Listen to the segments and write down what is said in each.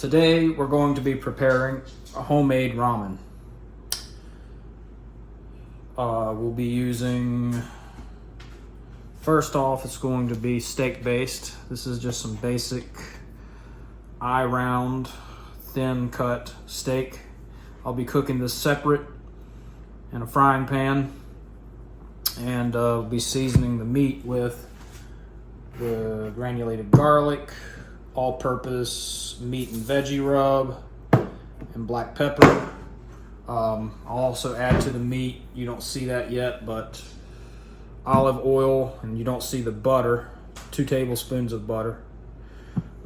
Today we're going to be preparing a homemade ramen. We'll be using, first off, it's going to be steak based. This is just some basic eye round, thin cut steak. I'll be cooking this separate in a frying pan, and we'll be seasoning the meat with the granulated garlic, all-purpose meat and veggie rub, and black pepper. I'll also add to the meat, you don't see that yet, but olive oil, and you don't see the butter, 2 tablespoons of butter.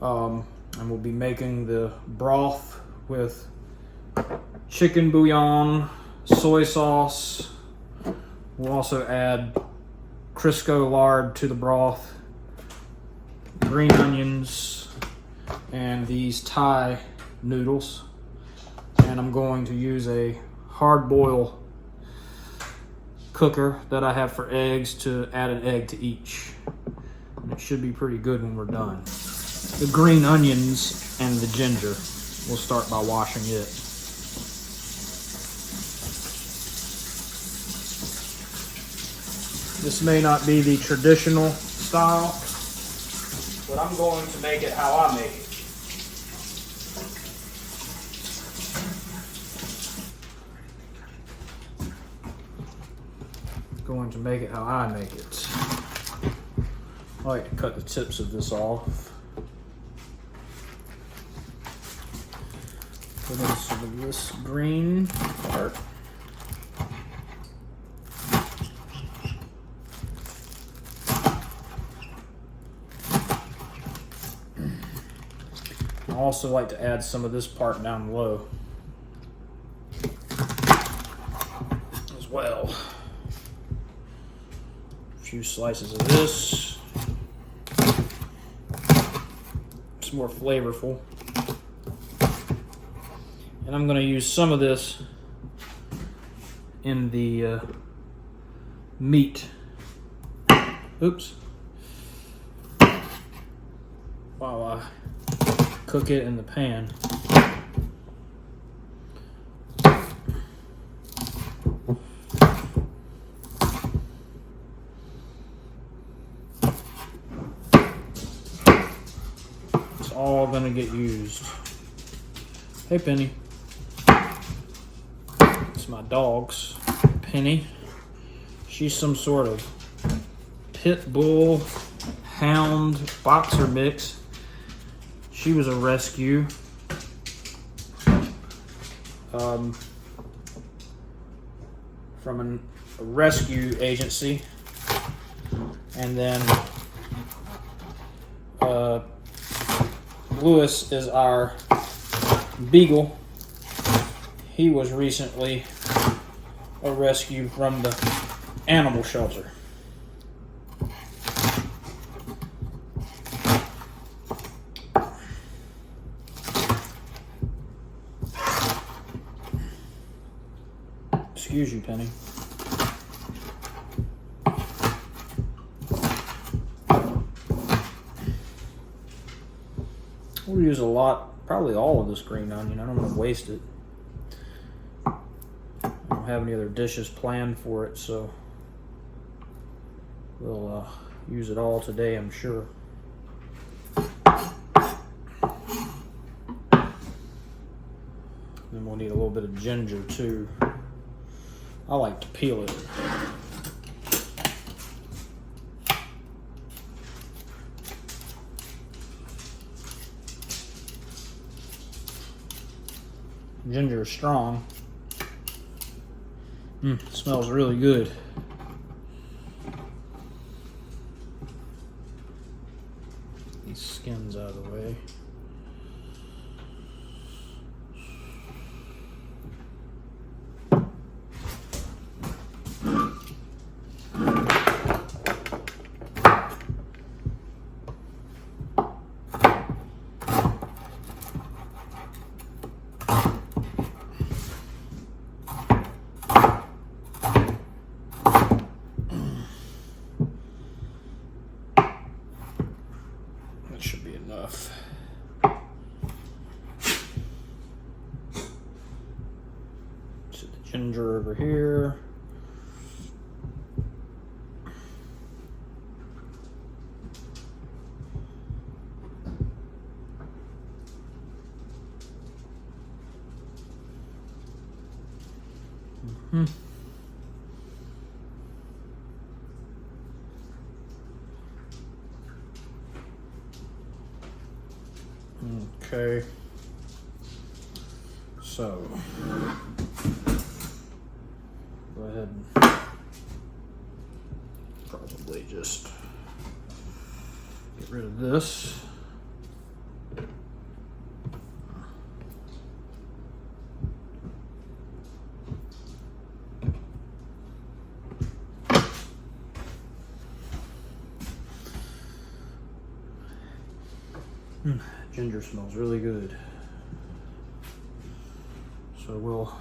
And we'll be making the broth with chicken bouillon, soy sauce. We'll also add Crisco lard to the broth, green onions, and these Thai noodles. And I'm going to use a hard boil cooker that I have for eggs to add an egg to each. And it should be pretty good when we're done. The green onions and the ginger, we'll start by washing it. This may not be the traditional style, but I'm going to make it how I make it. Going to make it how I make it. I like to cut the tips of this off. Put in some of this green part. I also like to add some of this part down low as well. A few slices of this. It's more flavorful. And I'm going to use some of this in the meat. Oops. While I cook it in the pan. It's all gonna get used. Hey, Penny. It's my dog's Penny. She's some sort of pit bull hound boxer mix. She was a rescue from a rescue agency, and then Lewis is our beagle. He was recently a rescue from the animal shelter. Excuse you, Penny. We'll use a lot, probably all of this green onion. I don't want to waste it. I don't have any other dishes planned for it, so we'll use it all today, I'm sure. Then we'll need a little bit of ginger too. I like to peel it. Ginger is strong. Smells really good. These skins out of the way. Ginger over here. Okay. So go ahead and probably just get rid of this. Ginger smells really good. So we'll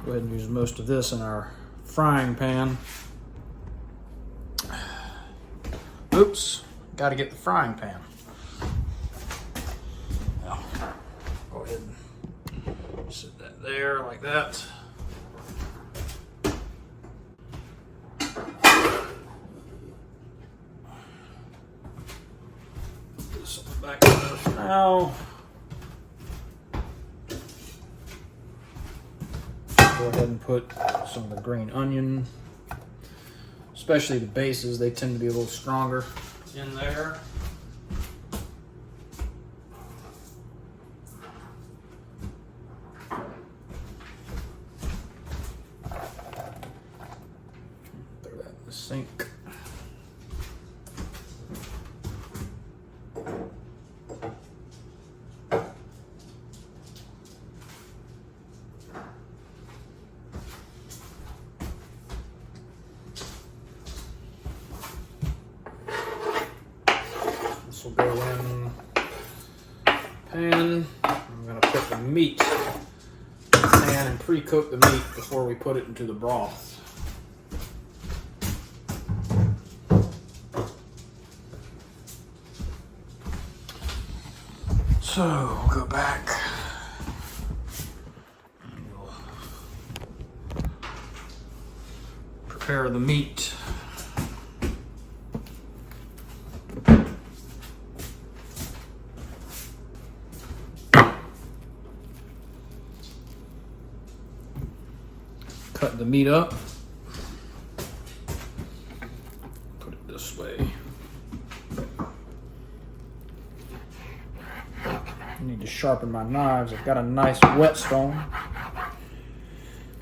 go ahead and use most of this in our frying pan. Oops, got to get the frying pan. Now, go ahead and sit that there like that. Put this on the back of the now. Go ahead and put some of the green onion, especially the bases, they tend to be a little stronger in there. Throw that in the sink. This will go in pan. I'm going to put the meat in the pan and pre-cook the meat before we put it into the broth. So we'll go back and we'll prepare the meat. Cut the meat up. Put it this way. I need to sharpen my knives. I've got a nice whetstone.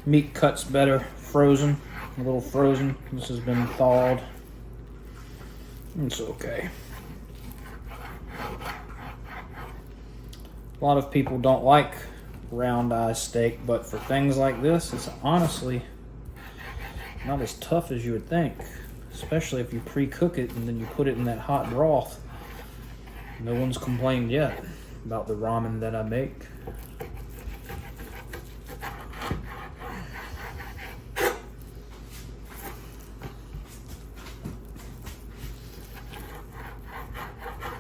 Meat cuts better frozen, a little frozen. This has been thawed. It's okay. A lot of people don't like round eye steak, but for things like this, it's honestly not as tough as you would think, especially if you pre-cook it and then you put it in that hot broth. No one's complained yet about the ramen that I make.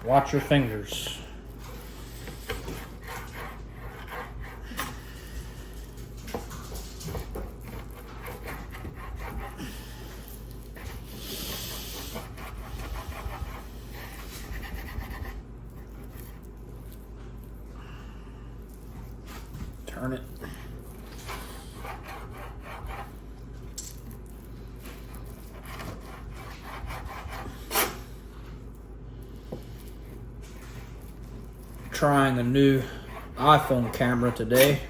Watch your fingers. Turn it. Trying a new iPhone camera today.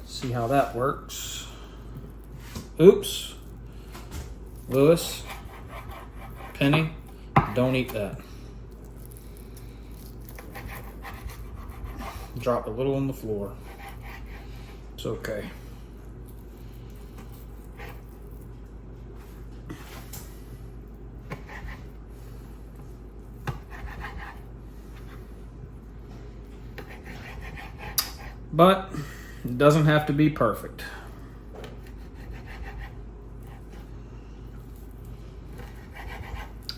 See how that works. Oops. Lewis, Penny, don't eat that. Drop a little on the floor. It's okay. But it doesn't have to be perfect.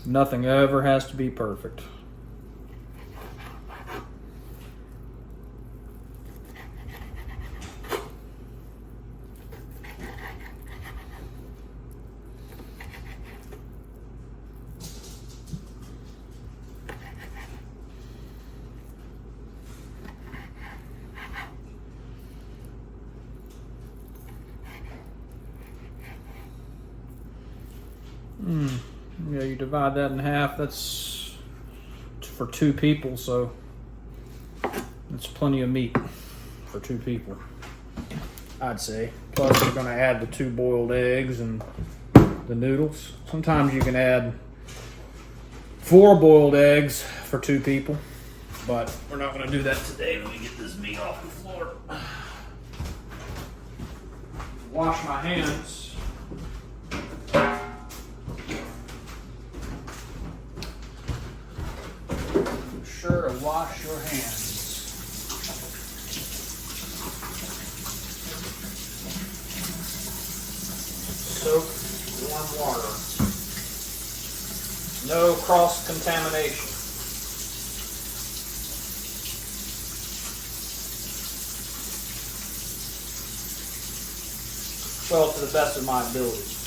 Nothing ever has to be perfect. Yeah, you divide that in half. That's for 2 people, so that's plenty of meat for 2 people, I'd say. Plus, we're going to add the 2 boiled eggs and the noodles. Sometimes you can add 4 boiled eggs for 2 people, but we're not going to do that today. Let me get this meat off the floor. Wash my hands. Be sure to wash your hands. Soak warm water. No cross-contamination. Well, to the best of my abilities.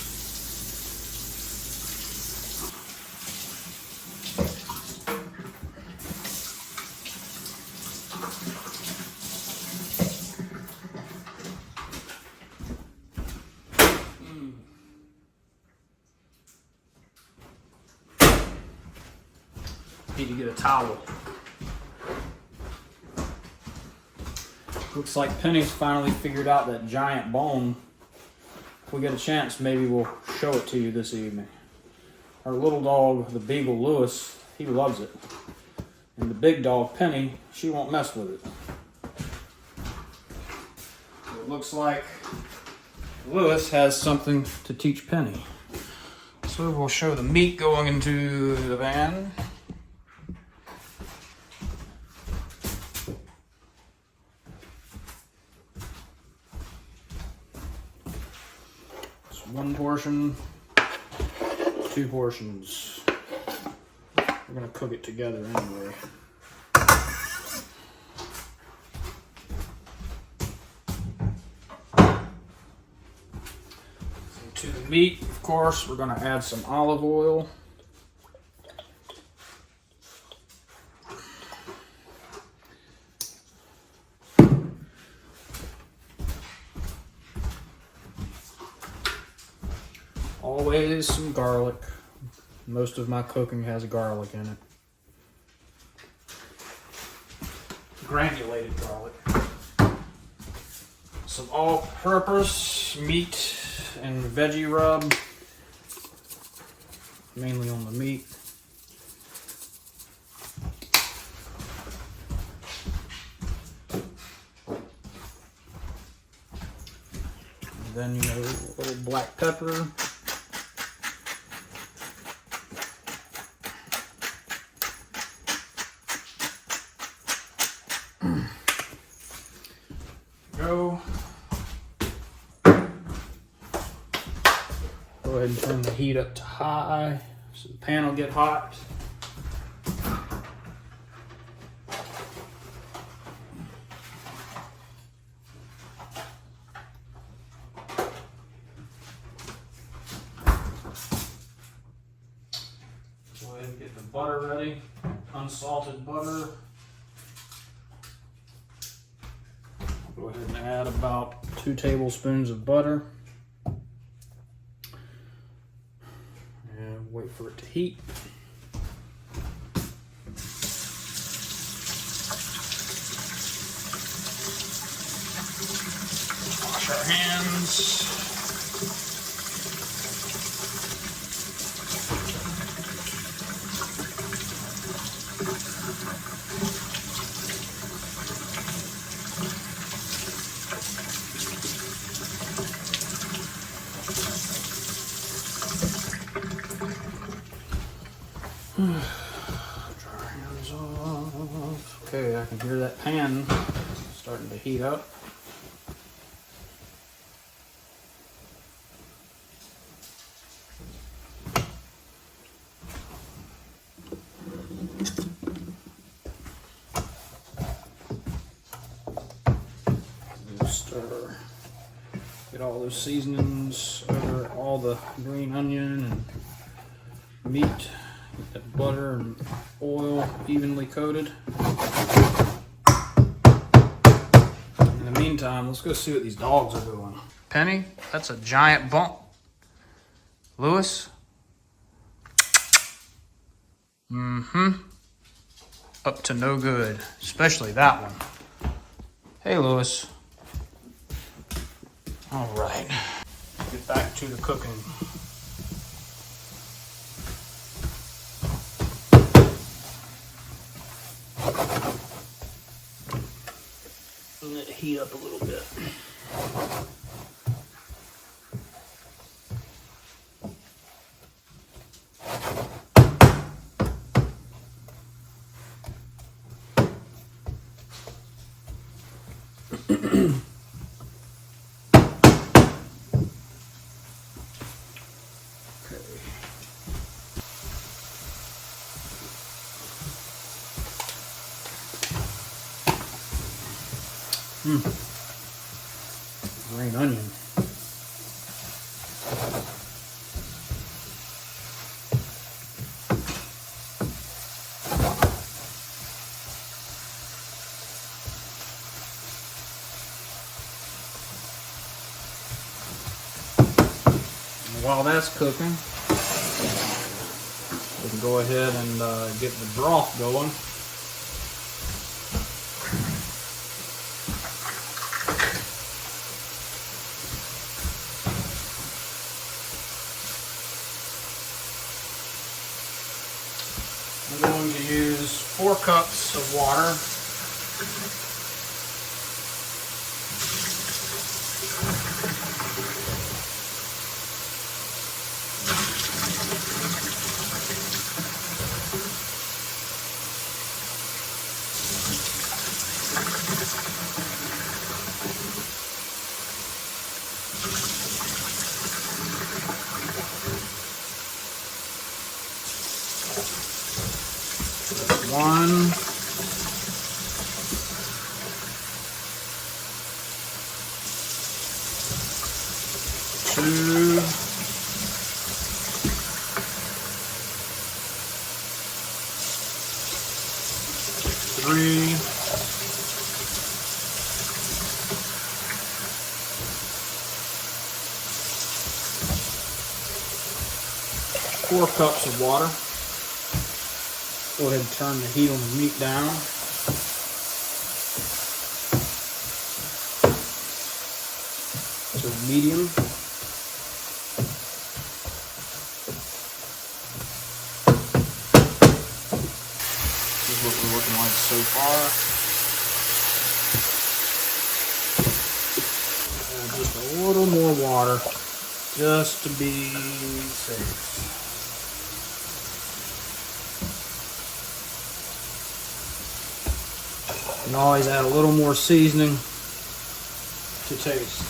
Need to get a towel. Looks like Penny's finally figured out that giant bone. If we get a chance, maybe we'll show it to you this evening. Our little dog, the beagle Lewis, he loves it. And the big dog, Penny, she won't mess with it. So it looks like Lewis has something to teach Penny. So we'll show the meat going into the van. It's 1 portion, 2 portions. We're gonna cook it together anyway. To the meat, of course, we're gonna add some olive oil. Always some garlic. Most of my cooking has garlic in it. Granulated garlic. Some all-purpose meat and veggie rub. Mainly on the meat. And then, a little black pepper. Go ahead and turn the heat up to high so the pan will get hot. Go ahead and get the butter ready, unsalted butter. Go ahead and add about 2 tablespoons of butter. And wait for it to heat. Wash our hands. Dry hands off. Okay, I can hear that pan starting to heat up. Stir. Get all those seasonings over all the green onion and meat. Get that butter and oil evenly coated. In the meantime, let's go see what these dogs are doing. Penny, that's a giant bump. Lewis, Mm-hmm. Up to no good, especially that one. Hey, Lewis. All right. Get back to the cooking. Let it heat up a little bit. Green onion. And while that's cooking, we can go ahead and get the broth going. I'm going to use 4 cups of water. One, two, three, 4 cups of water. Go ahead and turn the heat on the meat down. To medium. This is what we're looking like so far. And just a little more water, just to be safe. You can always add a little more seasoning to taste.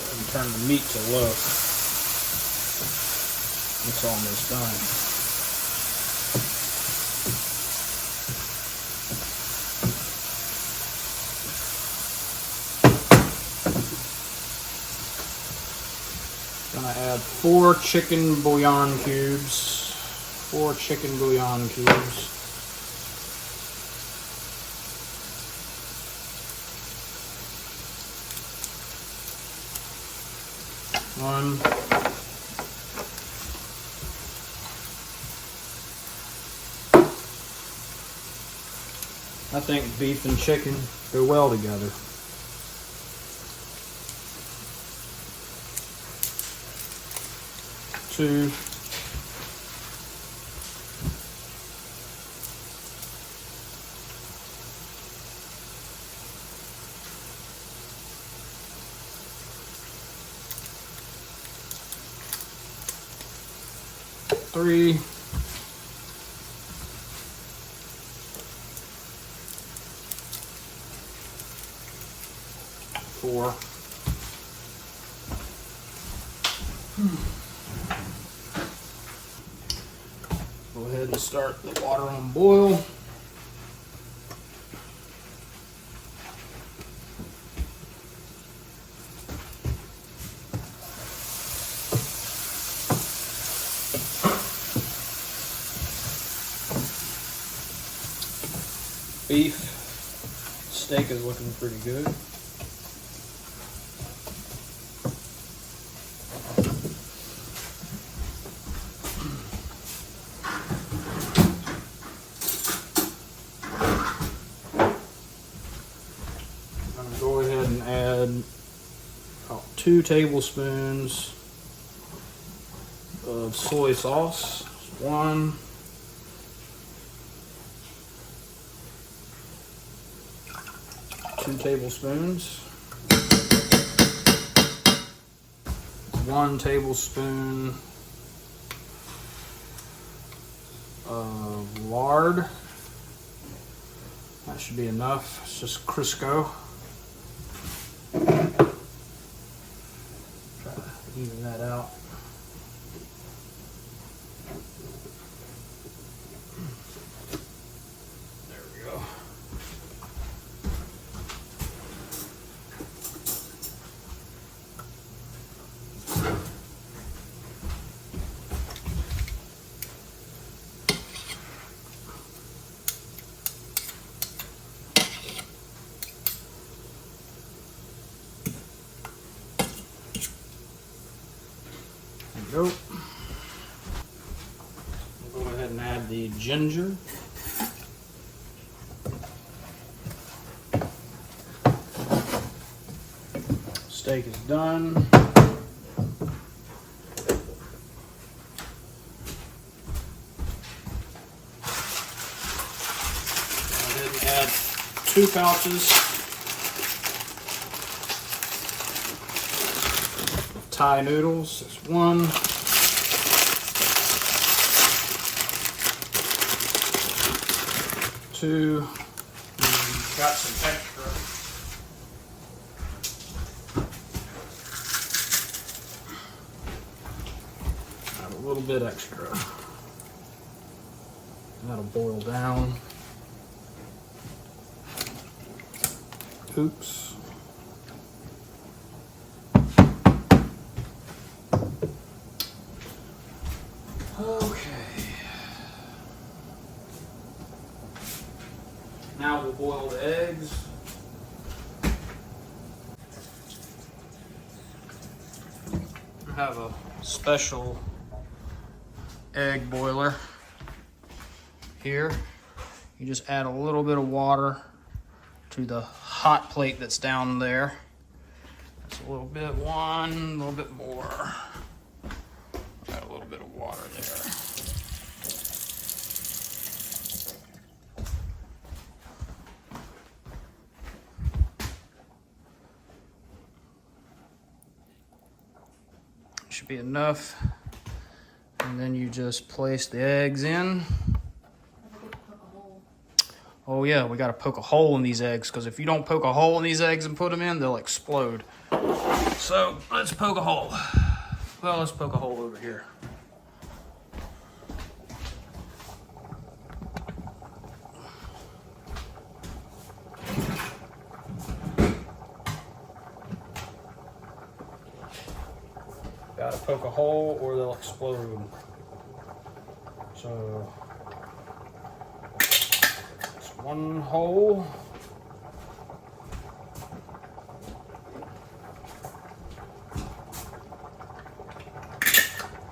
And turn the meat to low. It's almost done. Gonna add 4 chicken bouillon cubes. 4 chicken bouillon cubes. One. I think beef and chicken go well together. 2. 3. 4. Go ahead and start the water on boil. Beef steak is looking pretty good. I'm going to go ahead and add about 2 tablespoons of soy sauce. 1. 2 tablespoons. 1 tablespoon of lard. That should be enough. It's just Crisco. Try to even that out. There we go. Go. We'll go ahead and add the ginger. Steak is done. Go ahead and add 2 pouches of Thai noodles. That's 1. 2. Got some extra. Add a little bit extra. That'll boil down. Oops. Okay. Now we'll boil the eggs. I have a special egg boiler here. You just add a little bit of water to the hot plate that's down there. Just a little bit, 1, a little bit more. Add a little bit of water there. Should be enough. And then you just place the eggs in. Oh yeah, we gotta poke a hole in these eggs, because if you don't poke a hole in these eggs and put them in, they'll explode. So let's poke a hole. Well, let's poke a hole over here. Gotta poke a hole or they'll explode. So, it's 1 hole.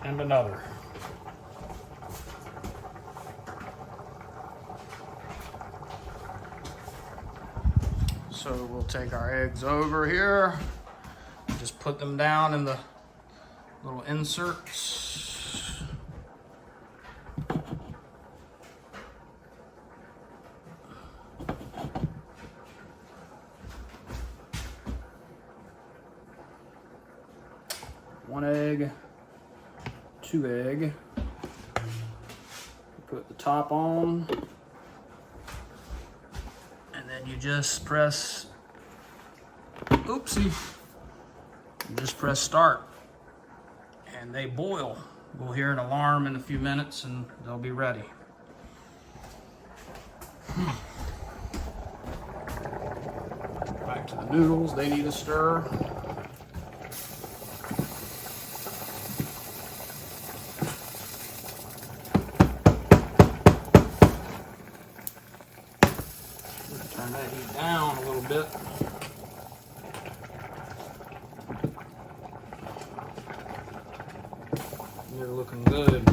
And another. So we'll take our eggs over here, just put them down in the little inserts. One egg, 2 egg. Put the top on, and then you just press, oopsie, you just press start. And they boil. We'll hear an alarm in a few minutes and they'll be ready. Back to the noodles, they need a stir. Turn that heat down a little bit. They're looking good.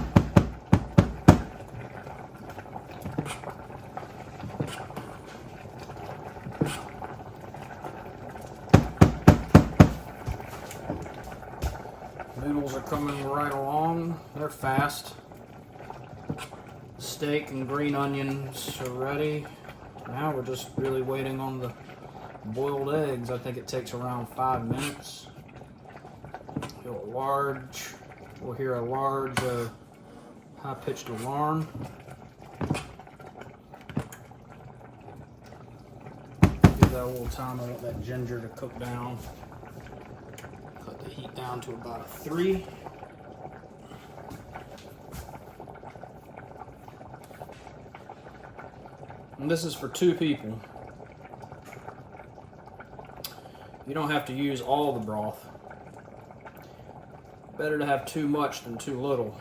Noodles are coming right along. They're fast. Steak and green onions are ready. Now we're just really waiting on the boiled eggs. I think it takes around 5 minutes. We'll hear a large, high-pitched alarm. Give that a little time. I want that ginger to cook down. Cut the heat down to about a 3. And this is for 2 people. You don't have to use all the broth. Better to have too much than too little,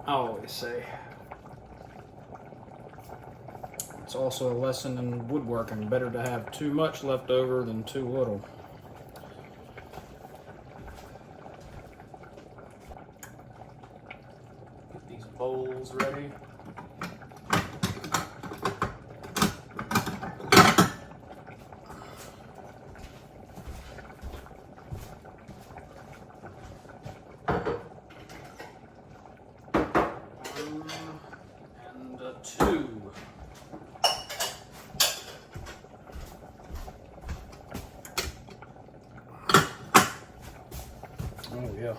I always say. It's also a lesson in woodworking. Better to have too much left over than too little. Get these bowls ready. And 2. Oh yeah,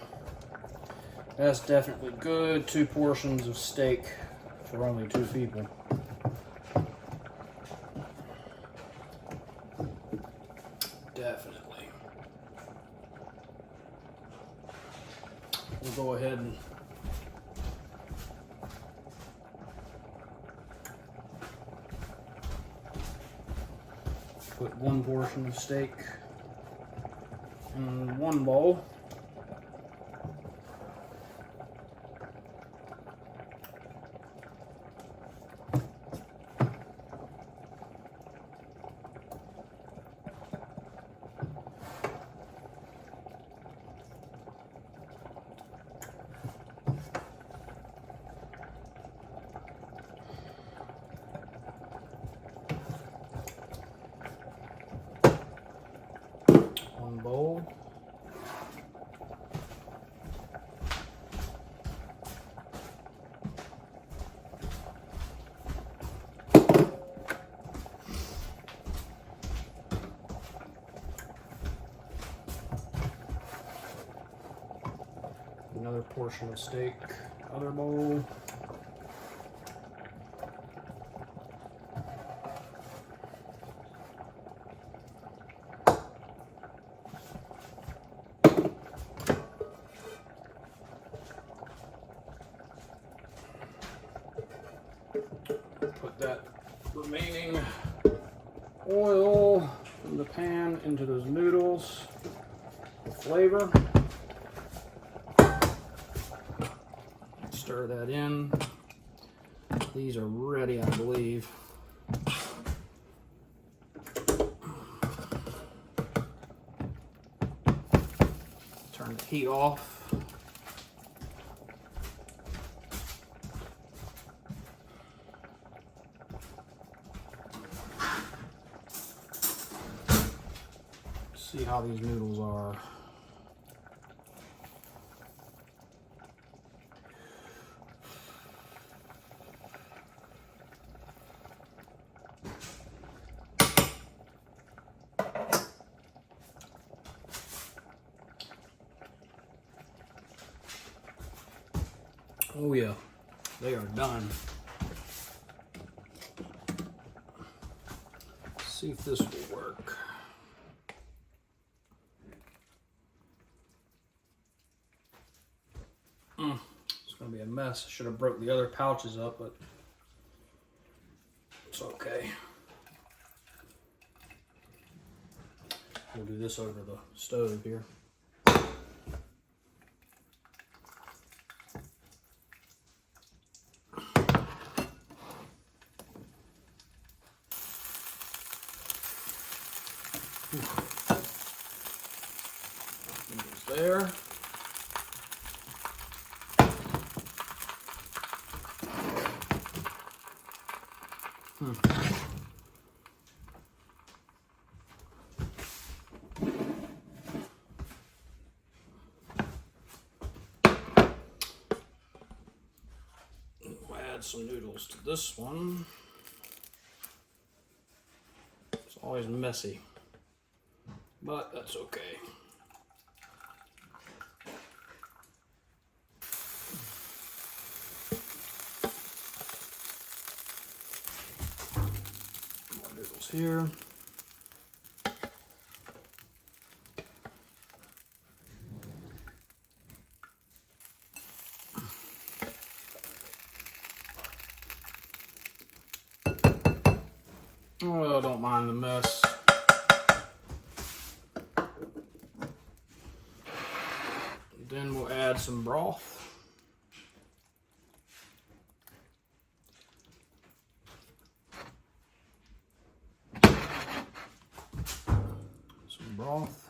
that's definitely good. 2 portions of steak for only 2 people. Definitely. We'll go ahead and put 1 portion of steak in 1 bowl. Bowl. Another portion of steak, other bowl. Put that remaining oil from the pan into those noodles for flavor. Stir that in. These are ready, I believe. Turn the heat off. See how these noodles are. Oh yeah, they are done. Let's see if this will work. It's gonna be a mess. I should have broke the other pouches up, but it's okay. We'll do this over the stove here. Noodles there. We'll add some noodles to this one. It's always messy, but that's okay. More noodles here. Oh, don't mind the mess. Then we'll add some broth. Some broth.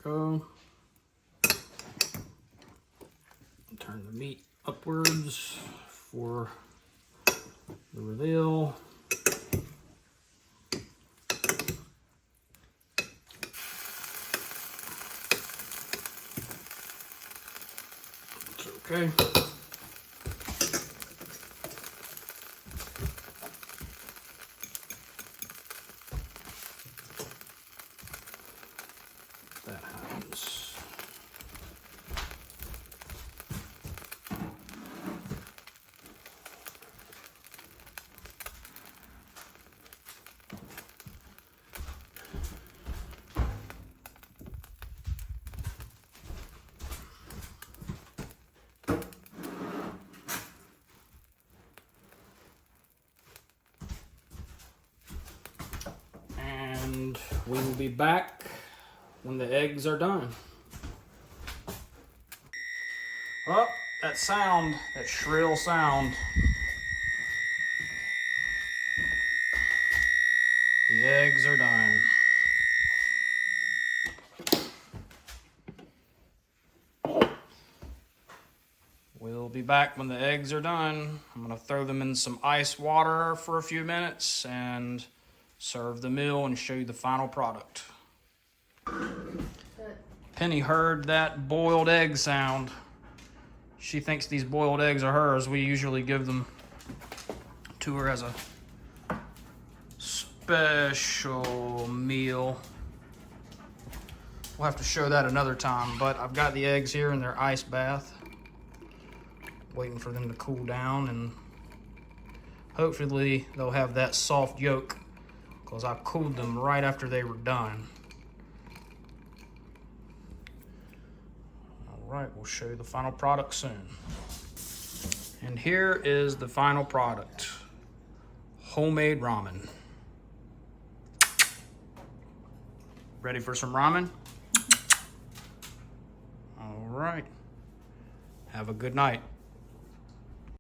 Go. Turn the meat upwards for the reveal. It's okay. That happens. And we will be back when the eggs are done. Oh, that sound, that shrill sound. The eggs are done. We'll be back when the eggs are done. I'm gonna throw them in some ice water for a few minutes and serve the meal and show you the final product. Penny heard that boiled egg sound. She thinks these boiled eggs are hers. We usually give them to her as a special meal. We'll have to show that another time, but I've got the eggs here in their ice bath, waiting for them to cool down, and hopefully they'll have that soft yolk because I cooled them right after they were done. All right, we'll show you the final product soon. And here is the final product. Homemade ramen. Ready for some ramen? All right. Have a good night.